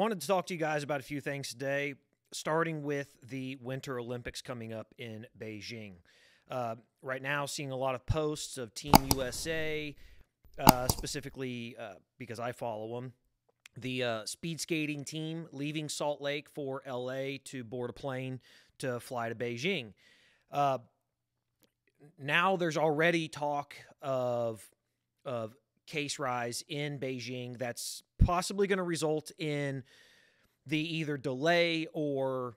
wanted to talk to you guys about a few things today, starting with the Winter Olympics coming up in Beijing. Right now, seeing a lot of posts of Team USA, specifically because I follow them. The speed skating team leaving Salt Lake for LA to board a plane to fly to Beijing. Now there's already talk of case rise in Beijing that's possibly going to result in the either delay or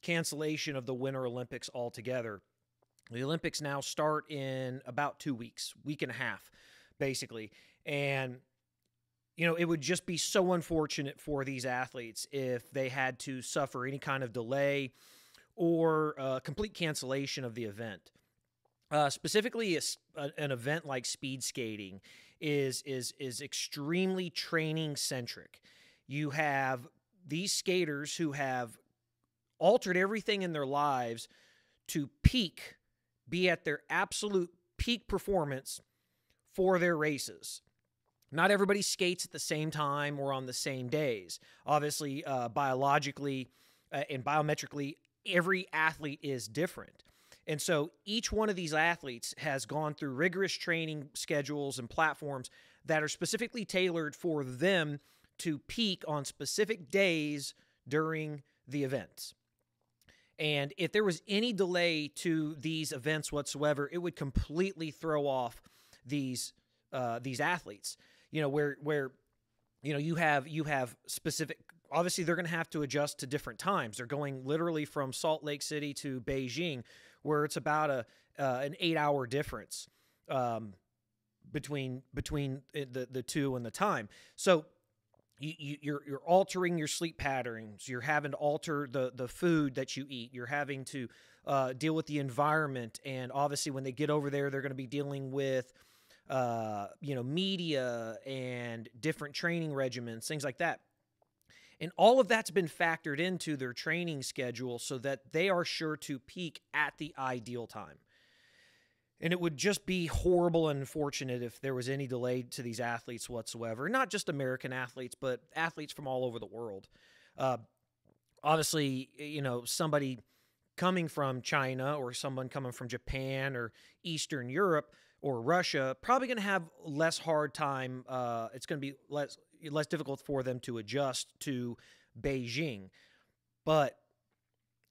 cancellation of the Winter Olympics altogether. The Olympics now start in about 2 weeks, week and a half, basically. And, you know, it would just be so unfortunate for these athletes if they had to suffer any kind of delay or complete cancellation of the event. Specifically, an event like speed skating is extremely training centric. You have these skaters who have altered everything in their lives to be at their absolute peak performance for their races. Not everybody skates at the same time or on the same days. Obviously, biologically and biometrically, every athlete is different. And so each one of these athletes has gone through rigorous training schedules and platforms that are specifically tailored for them to peak on specific days during the events. And if there was any delay to these events whatsoever, it would completely throw off these athletes. You know, where you know you have specific. Obviously, they're going to have to adjust to different times. They're going literally from Salt Lake City to Beijing, where it's about an 8-hour difference between the two and the time. So you're altering your sleep patterns. You're having to alter the food that you eat. You're having to deal with the environment, and obviously when they get over there, they're going to be dealing with media and different training regimens, things like that. And all of that's been factored into their training schedule so that they are sure to peak at the ideal time. And it would just be horrible and unfortunate if there was any delay to these athletes whatsoever. Not just American athletes, but athletes from all over the world. Obviously, you know, somebody coming from China or someone coming from Japan or Eastern Europe or Russia probably going to have less hard time. It's going to be less difficult for them to adjust to Beijing. But,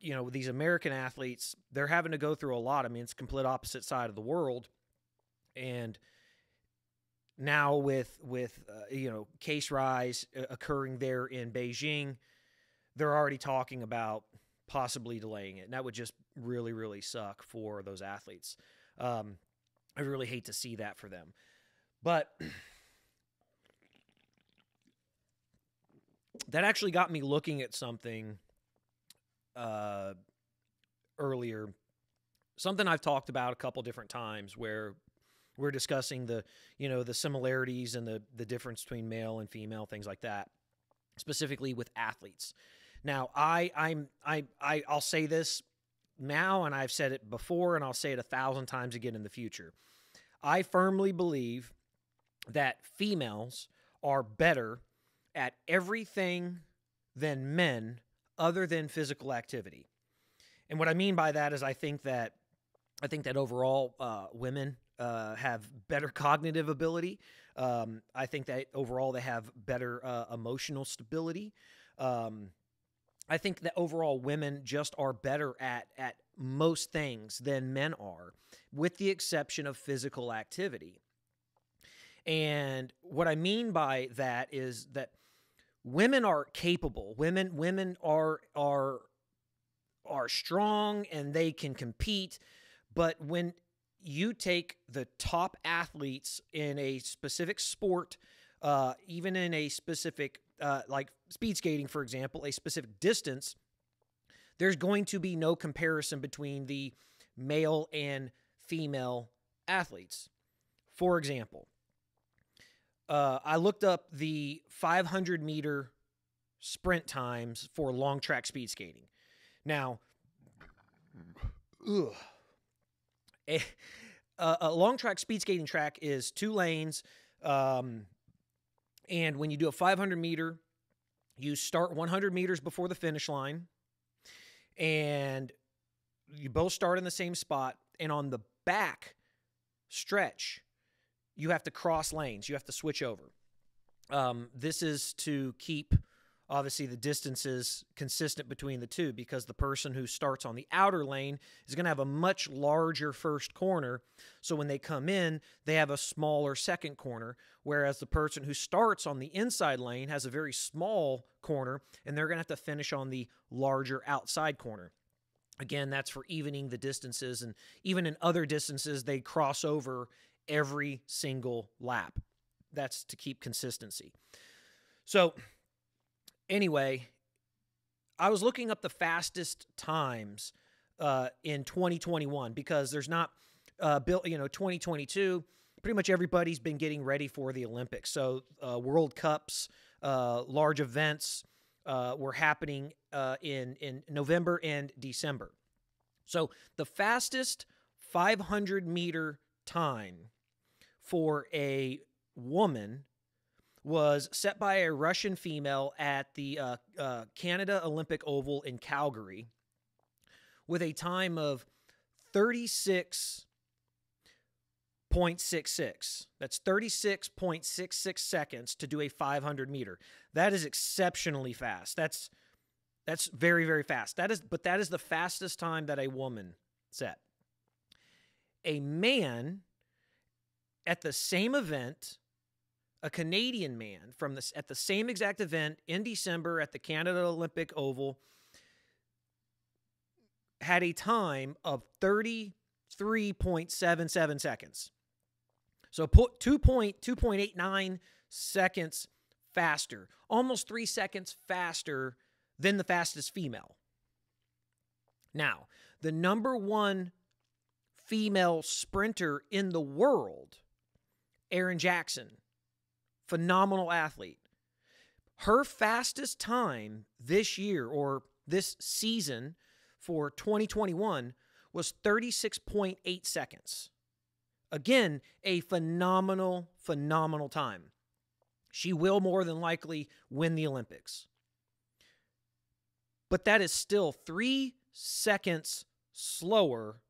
you know, these American athletes, they're having to go through a lot. I mean, it's complete opposite side of the world. And now with case rise occurring there in Beijing, they're already talking about possibly delaying it. And that would just really, really suck for those athletes. I really hate to see that for them. But that actually got me looking at something earlier. Something I've talked about a couple different times where we're discussing the similarities and the difference between male and female, things like that, specifically with athletes. Now, I'll say this now, and I've said it before, and I'll say it 1,000 times again in the future. I firmly believe that females are better at everything than men other than physical activity. And what I mean by that is I think that overall women have better cognitive ability. I think that overall they have better emotional stability. I think that overall women just are better at most things than men are, with the exception of physical activity. And what I mean by that is that women are capable. Women are strong and they can compete. But when you take the top athletes in a specific sport, even in a specific like speed skating, for example, a specific distance, there's going to be no comparison between the male and female athletes. For example, I looked up the 500-meter sprint times for long track speed skating. Now, a long track speed skating track is 2 lanes, and when you do a 500 meter, You start 100 meters before the finish line, and you both start in the same spot. And on the back stretch, you have to cross lanes. You have to switch over. This is to keep, obviously, the distances consistent between the two, because the person who starts on the outer lane is going to have a much larger first corner. So when they come in, they have a smaller second corner, whereas the person who starts on the inside lane has a very small corner, and they're going to have to finish on the larger outside corner. Again, that's for evening the distances, and even in other distances, they cross over every single lap. That's to keep consistency. So anyway, I was looking up the fastest times in 2021, because there's not, 2022, pretty much everybody's been getting ready for the Olympics. So World Cups, large events were happening in November and December. So the fastest 500-meter time for a woman was set by a Russian female at the Canada Olympic Oval in Calgary, with a time of 36.66. That's 36.66 seconds to do a 500 meter. That is exceptionally fast. That's very, very fast. That is the fastest time that a woman set. A man at the same event, a Canadian man at the same exact event in December at the Canada Olympic Oval, had a time of 33.77 seconds. So 2.89 seconds faster, almost 3 seconds faster than the fastest female. Now, the number one female sprinter in the world, Erin Jackson, phenomenal athlete. Her fastest time this year, or this season for 2021, was 36.8 seconds. Again, a phenomenal, phenomenal time. She will more than likely win the Olympics. But that is still 3 seconds slower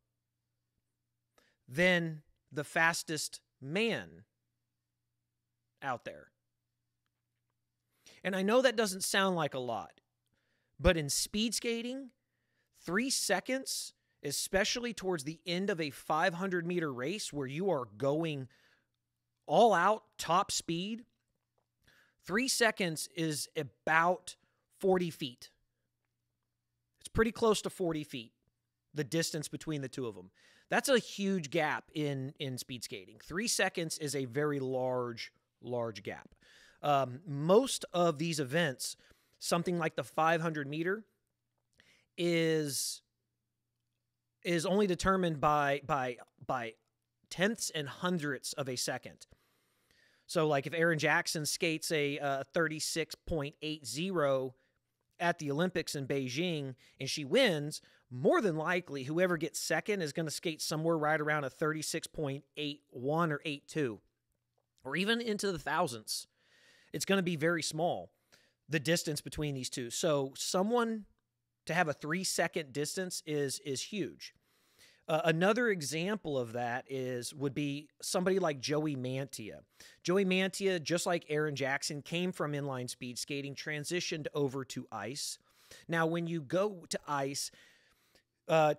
than the fastest man out there. And I know that doesn't sound like a lot, but in speed skating, 3 seconds, especially towards the end of a 500-meter race where you are going all out, top speed, 3 seconds is about 40 feet. It's pretty close to 40 feet, the distance between the two of them. That's a huge gap in speed skating. 3 seconds is a very large gap. Most of these events, something like the 500-meter, is only determined by tenths and hundredths of a second. So, like if Erin Jackson skates a 36.80 at the Olympics in Beijing and she wins, more than likely whoever gets second is going to skate somewhere right around a 36.81 or 82, or even into the thousandths. It's going to be very small, the distance between these two. So someone to have a 3-second distance is huge. Another example of that would be somebody like JoeyMantia. JoeyMantia, just like Erin Jackson, came from inline speed skating, transitioned over to ice. Now, when you go to ice,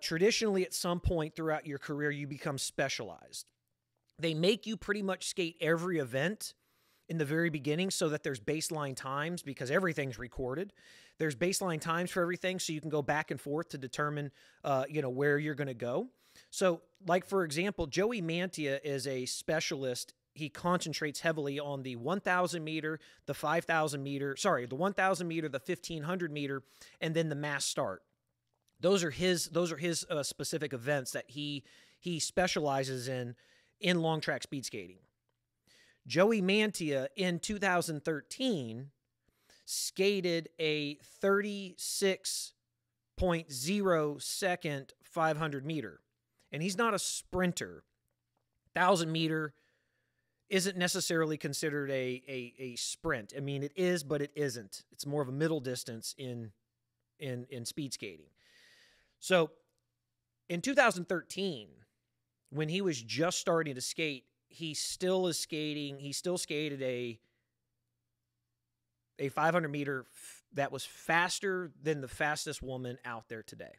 traditionally at some point throughout your career, you become specialized. They make you pretty much skate every event in the very beginning so that there's baseline times, because everything's recorded. There's baseline times for everything, so you can go back and forth to determine, where you're going to go. So, like, for example, JoeyMantia is a specialist. He concentrates heavily on the 1,000 meter, the 5,000 meter, the 1,000 meter, the 1,500 meter, and then the mass start. Those are his specific events that he specializes in long track speed skating. JoeyMantia in 2013 skated a 36.0 second 500 meter. And he's not a sprinter. 1,000 meter isn't necessarily considered a sprint. I mean, it is, but it isn't. It's more of a middle distance in speed skating. So in 2013, when he was just starting to skate, he still skated a 500 meter that was faster than the fastest woman out there today.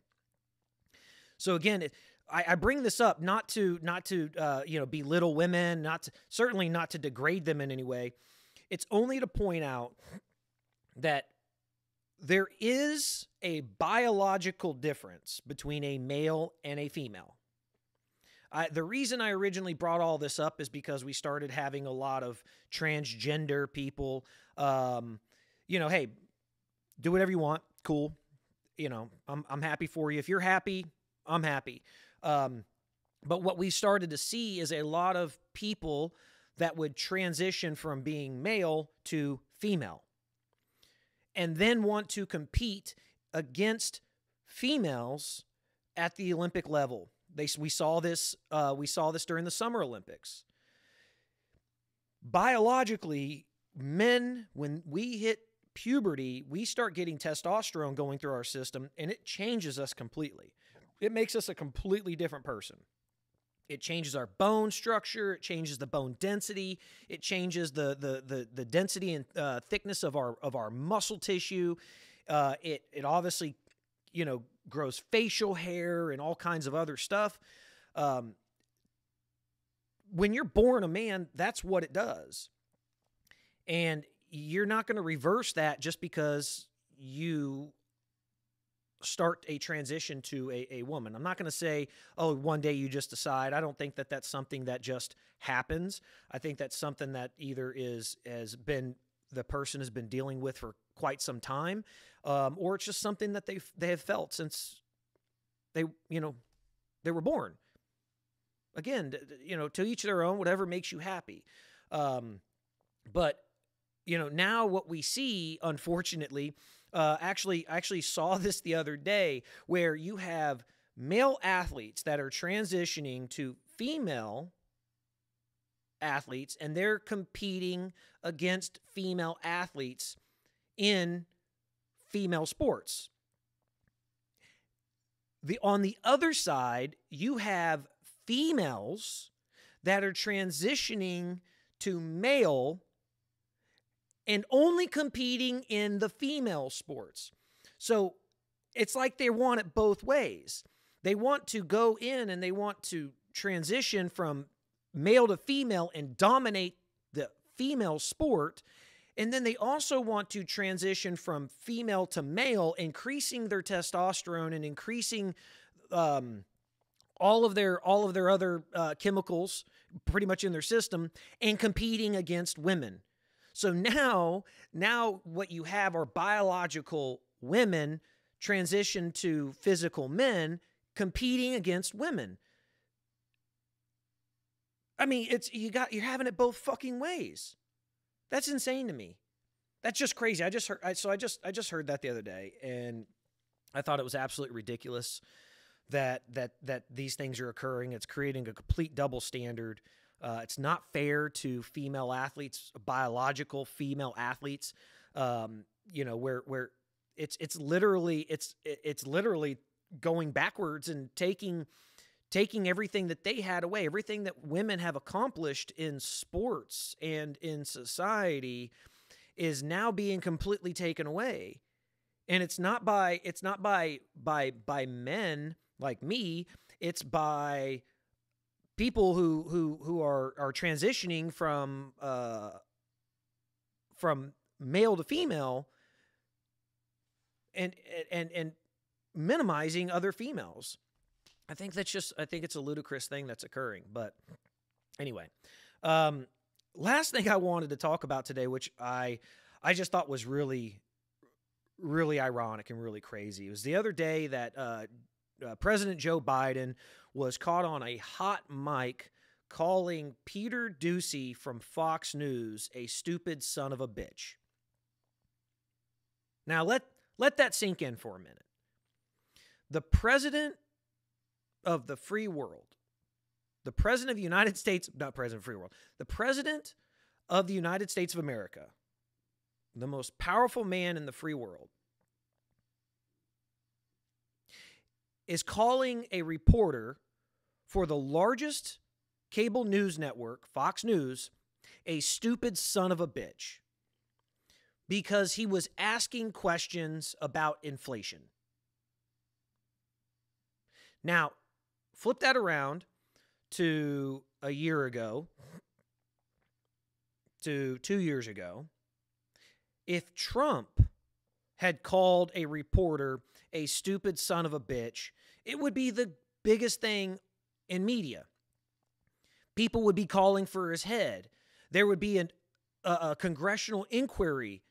So again, I bring this up not to belittle women, certainly not to degrade them in any way. It's only to point out that there is a biological difference between a male and a female. The reason I originally brought all this up is because we started having a lot of transgender people. Hey, do whatever you want. Cool. I'm happy for you. If you're happy, I'm happy. But what we started to see is a lot of people that would transition from being male to female and then want to compete against females at the Olympic level. We saw this during the Summer Olympics. Biologically, men, when we hit puberty, we start getting testosterone going through our system, and it changes us completely. It makes us a completely different person. It changes our bone structure. It changes the bone density. It changes the density and thickness of our muscle tissue. It obviously, grows facial hair and all kinds of other stuff. When you're born a man, that's what it does. And you're not going to reverse that just because you start a transition to a woman. I'm not going to say, oh, one day you just decide. I don't think that that's something that just happens. I think that's something that either the person has been dealing with for quite some time, or it's just something that they have felt since they were born. Again, to each their own, whatever makes you happy. But now what we see, unfortunately, actually saw this the other day, where you have male athletes that are transitioning to female athletes, and they're competing against female athletes in female sports. On the other side, you have females that are transitioning to male and only competing in the female sports. So it's like they want it both ways. They want to go in and they want to transition from male to female and dominate the female sport. And then they also want to transition from female to male, increasing their testosterone and increasing all of their other chemicals pretty much in their system, and competing against women. So now what you have are biological women transition to physical men competing against women. I mean, you're having it both fucking ways. That's insane to me. That's just crazy. I just heard that the other day, and I thought it was absolutely ridiculous that these things are occurring. It's creating a complete double standard. It's not fair to female athletes, biological female athletes. Where it's literally going backwards and taking everything that they had away, everything that women have accomplished in sports and in society is now being completely taken away. And it's not by men like me. It's by people who are transitioning from male to female and minimizing other females. I think it's a ludicrous thing that's occurring. But anyway, last thing I wanted to talk about today, which I just thought was really, really ironic and really crazy. It was the other day that President Joe Biden was caught on a hot mic calling Peter Doocy from Fox News a stupid son of a bitch. Now let that sink in for a minute. The president of the free world, the president of the United States, not president of the free world, the president of the United States of America, the most powerful man in the free world, is calling a reporter for the largest cable news network, Fox News, a stupid son of a bitch because he was asking questions about inflation. Now, flip that around to a year ago, to 2 years ago. If Trump had called a reporter a stupid son of a bitch, it would be the biggest thing in media. People would be calling for his head. There would be a congressional inquiry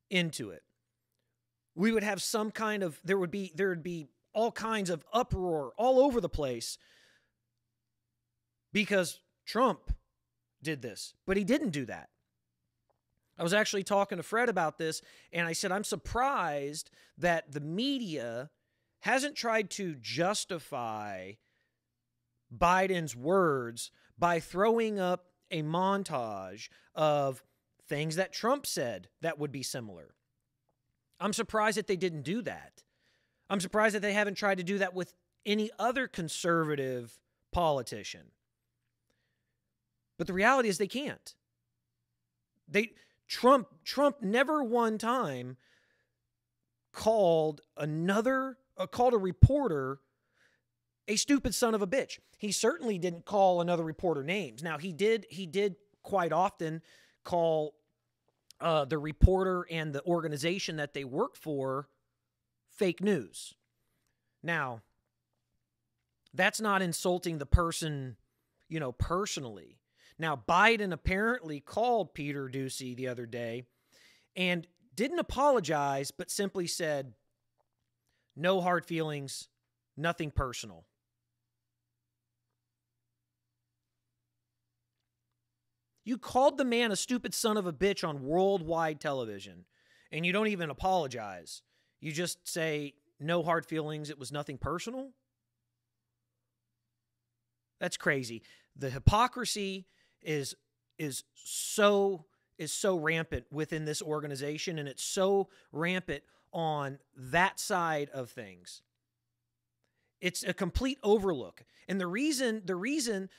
into it. We would have some kind of, there would be all kinds of uproar all over the place because Trump did this, but he didn't do that. I was actually talking to Fred about this, and I said, I'm surprised that the media hasn't tried to justify Biden's words by throwing up a montage of things that Trump said that would be similar. I'm surprised that they didn't do that. I'm surprised that they haven't tried to do that with any other conservative politician. But the reality is they can't. Trump never one time called a reporter a stupid son of a bitch. He certainly didn't call another reporter names. Now he did quite often call the reporter and the organization that they work for fake news. Now, that's not insulting the person, personally. Now, Biden apparently called Peter Doocy the other day and didn't apologize, but simply said, no hard feelings, nothing personal. You called the man a stupid son of a bitch on worldwide television, and you don't even apologize. You just say, no hard feelings, it was nothing personal? That's crazy. The hypocrisy is so rampant within this organization, and it's so rampant on that side of things. It's a complete overlook. And the reason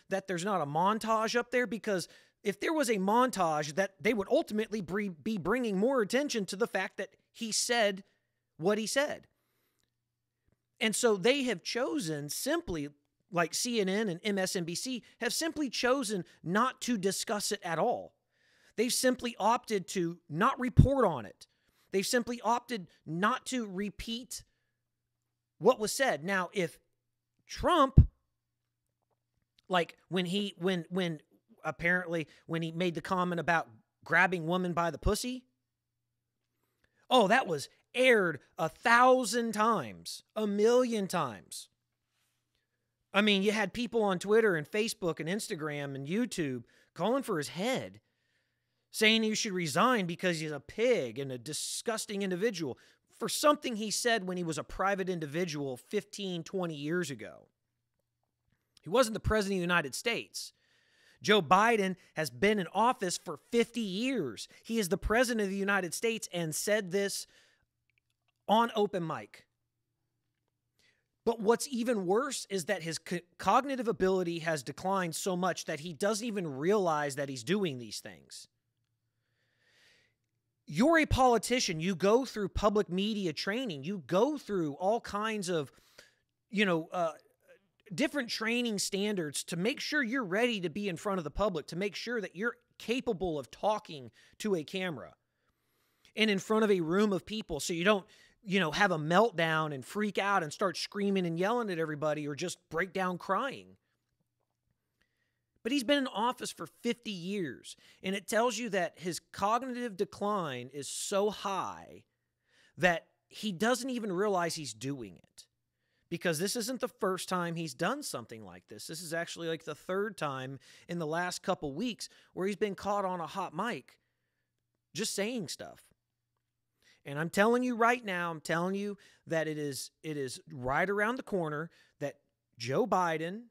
that there's not a montage up there, because if there was a montage, that they would ultimately be bringing more attention to the fact that he said what he said. And so they have chosen simply, like CNN and MSNBC, have simply chosen not to discuss it at all. They've simply opted to not report on it. They've simply opted not to repeat what was said. Now, if Trump, like when he made the comment about grabbing women by the pussy, oh, that was aired 1,000 times, 1,000,000 times. I mean, you had people on Twitter and Facebook and Instagram and YouTube calling for his head, saying he should resign because he's a pig and a disgusting individual for something he said when he was a private individual 15, 20 years ago. He wasn't the president of the United States. Joe Biden has been in office for 50 years. He is the president of the United States and said this on open mic. But what's even worse is that his cognitive ability has declined so much that he doesn't even realize that he's doing these things. You're a politician. You go through public media training. You go through all kinds of, different training standards to make sure you're ready to be in front of the public, to make sure that you're capable of talking to a camera and in front of a room of people, so you don't have a meltdown and freak out and start screaming and yelling at everybody or just break down crying. But he's been in office for 50 years, and it tells you that his cognitive decline is so high that he doesn't even realize he's doing it. Because this isn't the first time he's done something like this. This is actually like the third time in the last couple weeks where he's been caught on a hot mic just saying stuff. And I'm telling you right now, that it is right around the corner that Joe Biden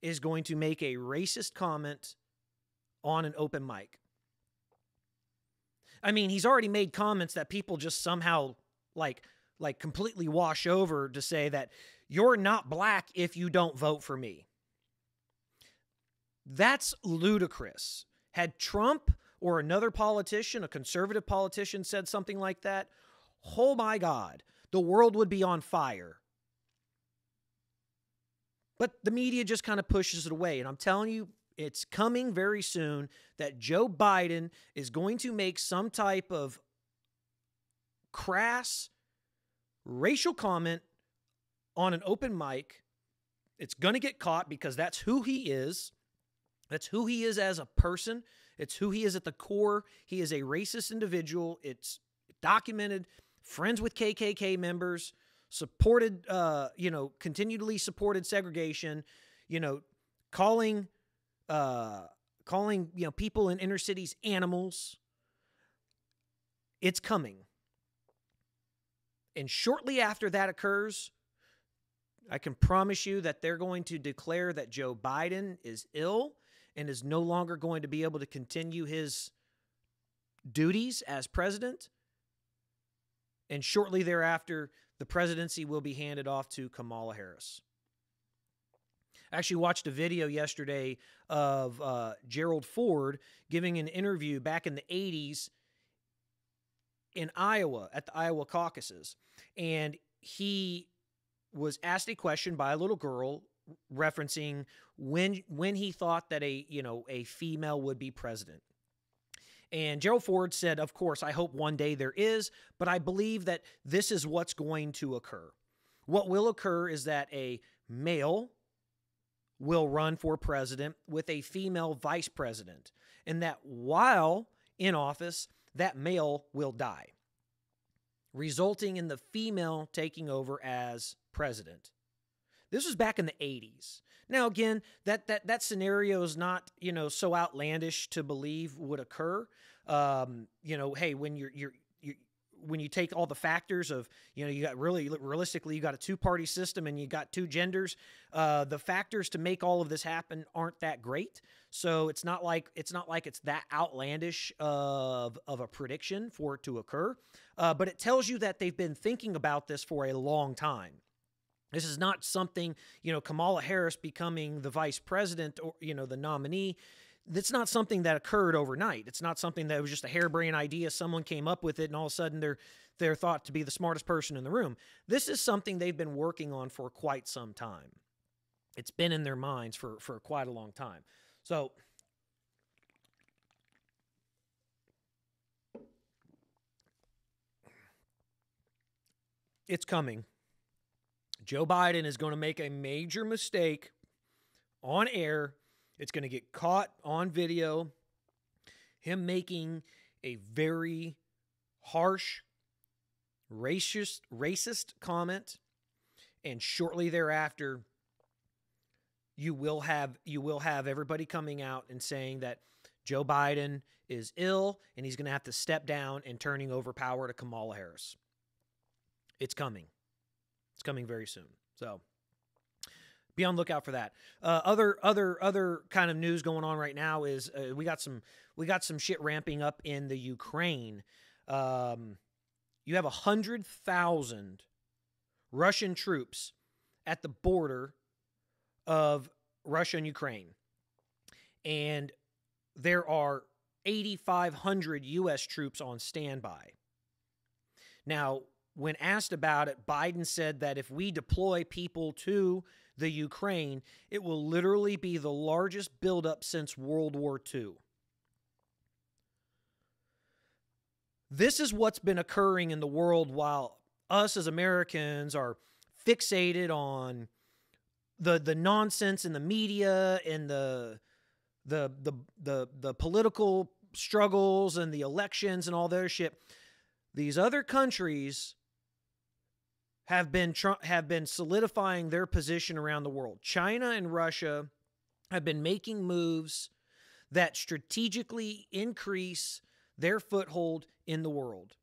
is going to make a racist comment on an open mic. I mean, he's already made comments that people just somehow like completely wash over to say that you're not black if you don't vote for me. That's ludicrous. Had Trump or another politician, a conservative politician, said something like that, oh my God, the world would be on fire. But the media just kind of pushes it away. And I'm telling you, it's coming very soon that Joe Biden is going to make some type of crass racial comment on an open mic. It's going to get caught because that's who he is. That's who he is as a person. It's who he is at the core. He is a racist individual. It's documented. Friends with KKK members, supported, continually supported segregation, calling people in inner cities animals. It's coming. And shortly after that occurs, I can promise you that they're going to declare that Joe Biden is ill and is no longer going to be able to continue his duties as president. And shortly thereafter, the presidency will be handed off to Kamala Harris. I actually watched a video yesterday of Gerald Ford giving an interview back in the 80s in Iowa at the Iowa caucuses. And he was asked a question by a little girl referencing when he thought that a female would be president. And Gerald Ford said, of course, I hope one day there is, but I believe that this is what's going to occur. What will occur is that a male will run for president with a female vice president, and that while in office, that male will die, resulting in the female taking over as president. This was back in the 80s. Now, again, that scenario is not, so outlandish to believe would occur. Hey, when when you take all the factors of, you got realistically, you got a two-party system and you got two genders, the factors to make all of this happen aren't that great. So it's not like it's that outlandish of a prediction for it to occur. But it tells you that they've been thinking about this for a long time. This is not something, Kamala Harris becoming the vice president or, the nominee. That's not something that occurred overnight. It's not something that was just a harebrained idea. Someone came up with it and all of a sudden they're thought to be the smartest person in the room. This is something they've been working on for quite some time. It's been in their minds for quite a long time. So it's coming. Joe Biden is going to make a major mistake on air. It's going to get caught on video. Him making a very harsh, racist comment. And shortly thereafter, you will have everybody coming out and saying that Joe Biden is ill and he's going to have to step down and turning over power to Kamala Harris. It's coming. It's coming very soon. So be on the lookout for that. Other kind of news going on right now is we got some shit ramping up in the Ukraine. You have 100,000 Russian troops at the border of Russia and Ukraine, and there are 8,500 U.S. troops on standby. Now, when asked about it, Biden said that if we deploy people to the Ukraine, it will literally be the largest buildup since World War II. This is what's been occurring in the world while us as Americans are fixated on the nonsense in the media and the political struggles and the elections and all their shit. These other countries have been solidifying their position around the world. China and Russia have been making moves that strategically increase their foothold in the world.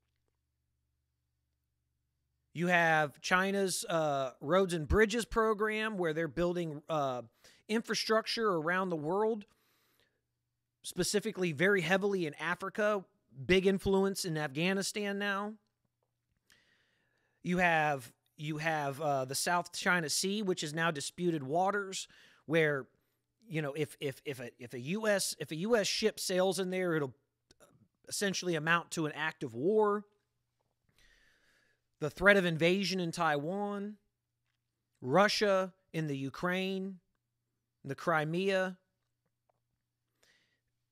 You have China's roads and bridges program, where they're building infrastructure around the world, specifically very heavily in Africa, big influence in Afghanistan now. You have the South China Sea, which is now disputed waters, where, you know, if a U.S. ship sails in there, it'll essentially amount to an act of war. The threat of invasion in Taiwan, Russia in the Ukraine, the Crimea.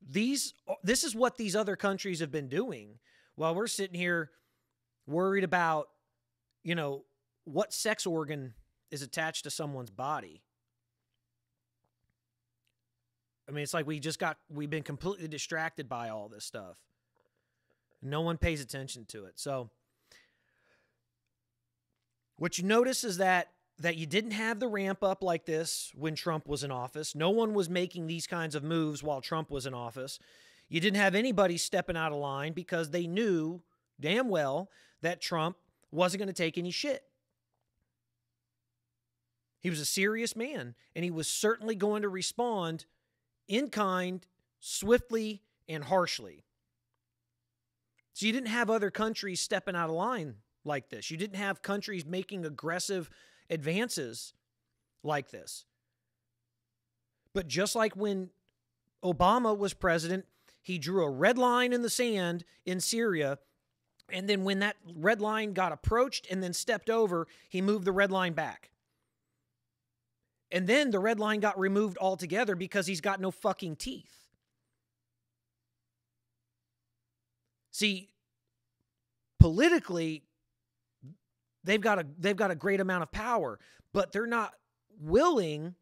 This is what these other countries have been doing while we're sitting here worried about, you know, what sex organ is attached to someone's body. I mean, it's like we've been completely distracted by all this stuff. No one pays attention to it. So what you notice is that you didn't have the ramp up like this when Trump was in office. No one was making these kinds of moves while Trump was in office. You didn't have anybody stepping out of line because they knew damn well that Trump wasn't going to take any shit. He was a serious man, and he was certainly going to respond in kind, swiftly, and harshly. So you didn't have other countries stepping out of line like this. You didn't have countries making aggressive advances like this. But just like when Obama was president, he drew a red line in the sand in Syria, and then when that red line got approached and then stepped over, he moved the red line back. And then the red line got removed altogether because he's got no fucking teeth. See, politically, they've got a great amount of power, but they're not willing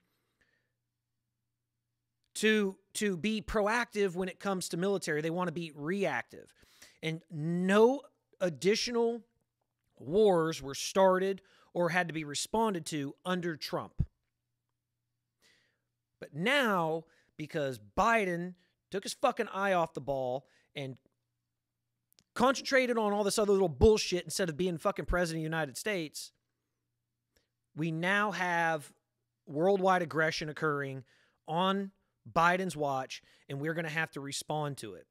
to be proactive when it comes to military. They want to be reactive. And no additional wars were started or had to be responded to under Trump. But now, because Biden took his fucking eye off the ball and concentrated on all this other little bullshit instead of being fucking president of the United States, we now have worldwide aggression occurring on Biden's watch, and we're going to have to respond to it.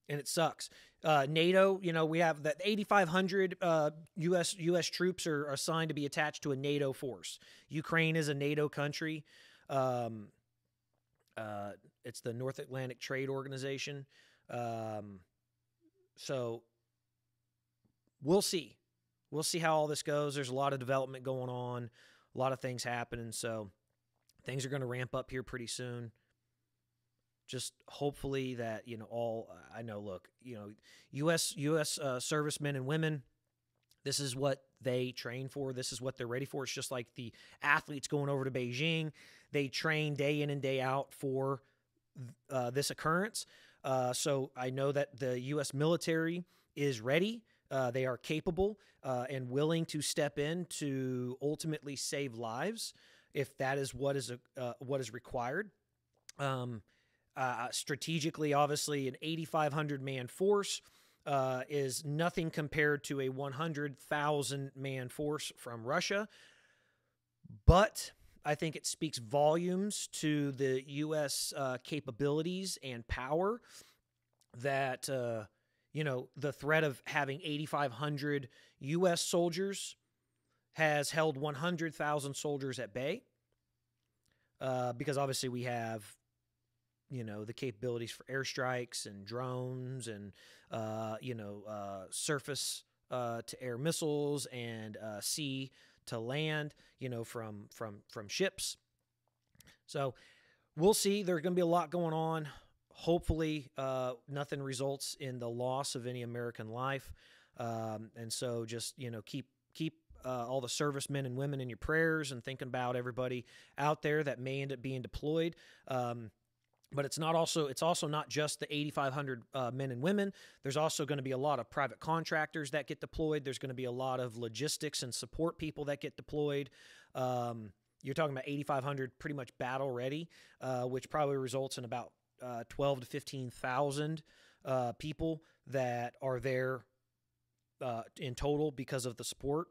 And it sucks. NATO, you know, we have that 8,500 U.S. troops are assigned to be attached to a NATO force. Ukraine is a NATO country. It's the North Atlantic Trade Organization. So we'll see. We'll see how all this goes. There's a lot of development going on, a lot of things happening. So things are going to ramp up here pretty soon. Just hopefully that, you know, I know, look, you know, U.S. servicemen and women, this is what they train for. This is what they're ready for. It's just like the athletes going over to Beijing. They train day in and day out for this occurrence. So I know that the U.S. military is ready. They are capable and willing to step in to ultimately save lives if that is what is required. Strategically, obviously, an 8,500-man force is nothing compared to a 100,000-man force from Russia. But I think it speaks volumes to the U.S. capabilities and power that, you know, the threat of having 8,500 U.S. soldiers has held 100,000 soldiers at bay. Because obviously we have, you know, the capabilities for airstrikes and drones and, you know, surface to air missiles and sea to land, you know, from ships. So we'll see. There's going to be a lot going on. Hopefully nothing results in the loss of any American life. And so just, you know, keep all the servicemen and women in your prayers and thinking about everybody out there that may end up being deployed. But it's also not just the 8,500 men and women. There's also going to be a lot of private contractors that get deployed. There's going to be a lot of logistics and support people that get deployed. You're talking about 8,500 pretty much battle ready, which probably results in about 12 to 15,000 people that are there in total because of the support.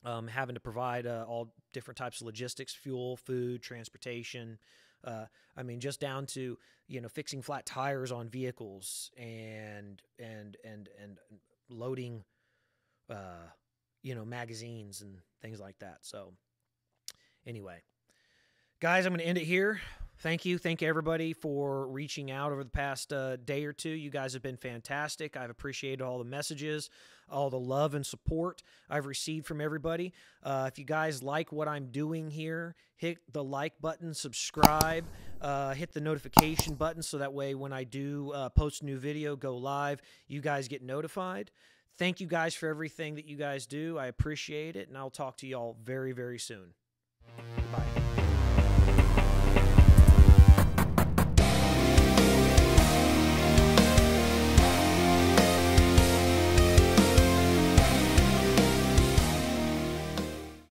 Having to provide all different types of logistics, fuel, food, transportation. I mean, just down to, fixing flat tires on vehicles and loading, magazines and things like that. So anyway, guys, I'm going to end it here. Thank you. Thank everybody for reaching out over the past day or two. You guys have been fantastic. I've appreciated all the messages, all the love and support I've received from everybody. If you guys like what I'm doing here, hit the like button, subscribe, hit the notification button so that way when I do post a new video, go live, you guys get notified. Thank you guys for everything that you guys do. I appreciate it, and I'll talk to you all very, very soon. Bye.